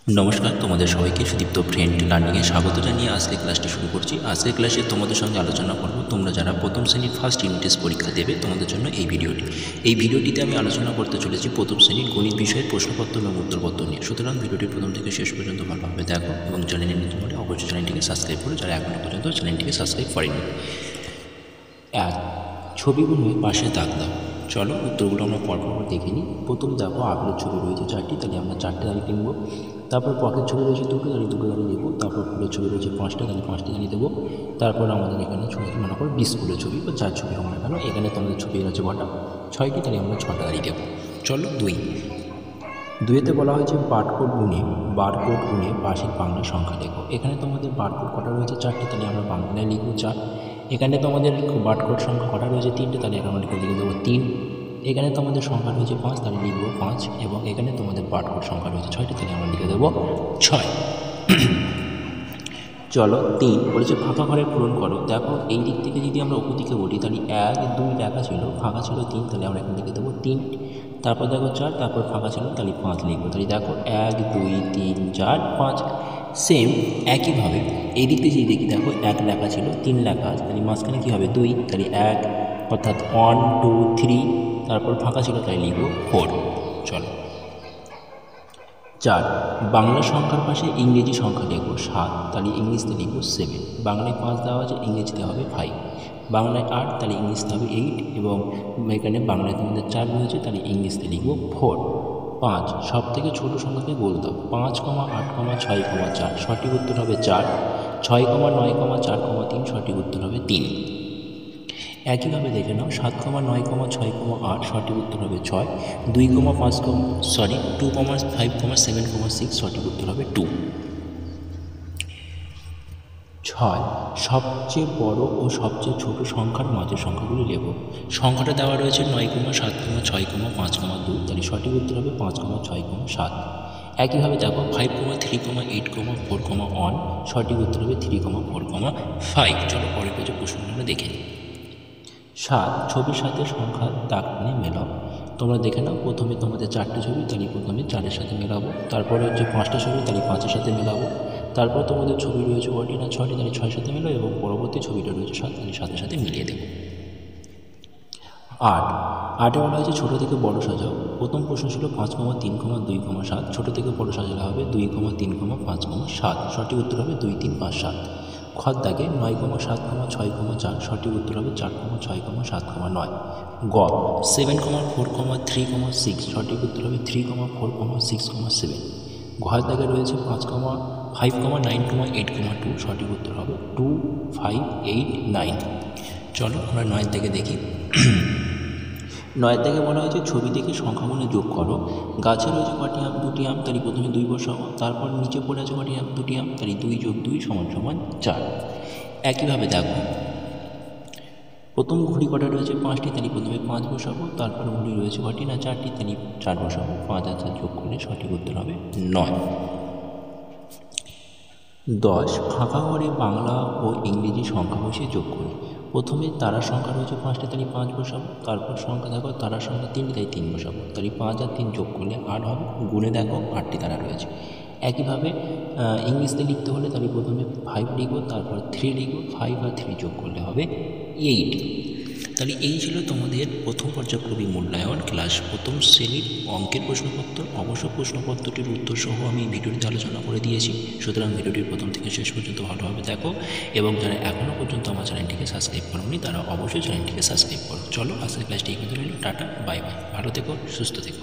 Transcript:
নমস্কার, তোমাদের সবাইকে সুদীপ্ত ফ্রেন্ড লার্নিংয়ে স্বাগত জানিয়ে আজকে ক্লাসটি শুরু করছি। আজকের ক্লাসে তোমাদের সঙ্গে আলোচনা করব তোমরা যারা প্রথম শ্রেণীর ফার্স্ট ইউনিট টেস্ট পরীক্ষা দেবে তোমাদের জন্য এই ভিডিওটিতে আমি আলোচনা করতে চলেছি প্রথম শ্রেণীর গণিত বিষয়ের প্রশ্নপত্র এবং উত্তরপত্র নিয়ে। সুতরাং ভিডিওটি প্রথম থেকে শেষ পর্যন্ত ভালোভাবে দেখো এবং চ্যানেলে নতুন হলে অবশ্যই চ্যানেলটিকে সাবস্ক্রাইব করো যারা এখনও পর্যন্ত চ্যানেলটিকে সাবস্ক্রাইব করেনি। এক, ছবিগুলো পাশে দাগ দাও। চলো উত্তরগুলো আমরা পরপর দেখে নিই। প্রথম দেখো আপেলের ছবি রয়েছে 4টি, তাহলে আমরা 4টে দাঁড়িয়ে কিনবো। তারপর পকের ছবি রয়েছে 2টো, তাহলে 2টো দাঁড়িয়ে দেবো। তারপর ফুলের ছবি রয়েছে 5টা, তাহলে 5টি দাঁড়িয়ে দেবো। তারপর আমাদের এখানে ছবি মনে করো স্কুলের ছবি বা 4 ছবি আমরা কেন, এখানে তোমাদের ছবি আছে কটা, 6টি, তাহলে আমরা 6টা দাঁড়িয়ে দেবো। চলো দুইতে বলা হয়েছে বারকোড গুণে পাশের বাংলা সংখ্যা লেখো। এখানে তোমাদের বারকোড কটা রয়েছে 4টি, তাহলে আমরা বাংলায় লিখবো 4। এখানে তোমাদের বারকোড সংখ্যা কটা রয়েছে 3টে, তাহলে আমরা লিখে দেবো 3। এখানে তোমাদের সংখ্যা রয়েছে 5, তাহলে লিখবো 5। এবং এখানে তোমাদের বারকোড সংখ্যা রয়েছে 6টি, তাহলে আমরা লিখে দেবো 6। চলো 3 বলেছে ফাঁকা ঘরে পূরণ করো। দেখো এই দিক থেকে যদি আমরা উপর দিকে বলি তাহলে 1 2 লেখা ছিল, ফাঁকা ছিল 3, তাহলে আমরা এখানে লিখে দেবো 3। তারপর দেখো 4, তারপর ফাঁকা ছিল, তাহলে 5 লিখবো। তাহলে দেখো 1 2 3 4 5। সেম একইভাবে এই দিক থেকে যদি দেখি দেখো 1 লেখা ছিল, 3 লেখা আছে, তাহলে মাঝখানে কী হবে 2, তাহলে 1 অর্থাৎ 1 2 3। তারপর ফাঁকা ছিল, তাই লিখবো 4। চলো 4, বাংলা সংখ্যার পাশে ইংরেজি সংখ্যা লিখবো 7, তাহলে ইংলিশতে লিখবো 7। বাংলায় 5 দেওয়া আছে, ইংরেজিতে হবে 5। বাংলায় 8, তাহলে ইংলিশতে হবে 8। এবং এখানে বাংলায় তোমাদের 4 রয়েছে, তাহলে ইংলিশতে লিখবো 4। 5, সব থেকে ছোটো সংখ্যাকে বলে দাও। 5, 8, 6, 4। সঠিক উত্তর হবে 4। 6, 9, 4, 3। সঠিক উত্তর হবে 3। একইভাবে দেখে নাও 7, 9, 6, 8। সঠিক উত্তর হবে 6। 2, 5 2, 5, 7, 6। সঠিক উত্তর হবে 2। 6, সবচেয়ে বড় ও সবচেয়ে ছোট সংখ্যার মাঝের সংখ্যাগুলি লেখো। সংখ্যাটা দেওয়া রয়েছে 9, 7, 6, 5, 2। তাহলে সঠিক উত্তর হবে 5, 6, 7। একইভাবে দেখো 5, 3, 8, 4, 1। সঠিক উত্তর হবে 3, 4, 5। চলো পরের পেজে প্রশ্নগুলো দেখে নিই। 7, ছবির সাথে সংখ্যার দাগ টেনে মেলাও। তোমরা দেখে নাও, প্রথমে তোমাদের 4টে ছবি, তাহলে প্রথমে 4-এর সাথে মেলাবো। তারপরে হচ্ছে 5টা ছবি, তাহলে 5-এর সাথে মেলাবো। তারপর তোমাদের ছবি রয়েছে 6টি, তাহলে 6-এর সাথে মেলাবো। এবং পরবর্তী ছবিটা রয়েছে 7, তাহলে 7-এর সাথে মিলিয়ে দেবো। 8, বলা হয়েছে ছোটো থেকে বড় সাজাও। প্রথম প্রশ্ন ছিল 5, 3, 2, 7। ছোটো থেকে বড় সাজালে হবে 2, 3, 5, 7। সঠিক উত্তর হবে 2, 3, 5, 7। খত দাগে 9, 7, 6, 4। সঠিক উত্তর হবে 4, 6, 7, 9। 7, 4, 3, 6। সঠিক উত্তর হবে 3, 4, 6, 7। ঘর দাগে রয়েছে 5, 5, 9, 8, 2। সঠিক উত্তর হবে 2, 5, 8, 9। চলো আমরা 9 থেকে দেখি। 9 থেকে বলা হয়েছে ছবি দেখে সংখ্যাগুলো যোগ করো। গাছে রয়েছে কটি আম, 2টি আম, তাহলে প্রথমে 2 বসাবো। তারপর নিচে পড়ে আছে কটি আম, 2টি আম, তাহলে 2 + 2 = 4। একইভাবে দেখো প্রথম ঘুড়ি কটা রয়েছে 5টি, তাহলে প্রথমে 5 বসাবো। তারপর ঘুড়ি রয়েছে কটি না 4টি, তাহলে 4 বসাবো। 5 আর 4 যোগ করলে সঠিক উত্তর হবে 9। 10, ফাঁকা ঘরে বাংলা ও ইংরেজি সংখ্যা বসিয়ে যোগ করি। প্রথমে তারার সংখ্যা রয়েছে 5টি, তাহলে 5 বসাবো। তারপর সংখ্যা দেখো তারার সংখ্যা 3টি, তাই 3 বসাবো। তাহলে 5 আর 3 যোগ করলে 8 হবে। গুণে দেখো 8টি তারা রয়েছে। একইভাবে ইংলিশতে লিখতে হলে তাহলে প্রথমে 5 লিখবো, তারপর 3 লিখবো। 5 আর 3 যোগ করলে হবে 8। তাহলে এই ছিল তোমাদের প্রথম পর্যায়ক্রমী মূল্যায়ন ক্লাস প্রথম শ্রেণীর অঙ্কের প্রশ্নপত্র। অবশ্য প্রশ্নপত্রটির উত্তর সহ আমি ভিডিওটিতে আলোচনা করে দিয়েছি। সুতরাং ভিডিওটির প্রথম থেকে শেষ পর্যন্ত ভালোভাবে দেখো এবং যারা এখনও পর্যন্ত আমার চ্যানেলটিকে সাবস্ক্রাইব করোনি তারা অবশ্যই চ্যানেলটিকে সাবস্ক্রাইব করো। চলো আজকের ক্লাসটি এই পর্যন্ত রইল। Tata, bye bye. ভালো থেকো, সুস্থ থেকো।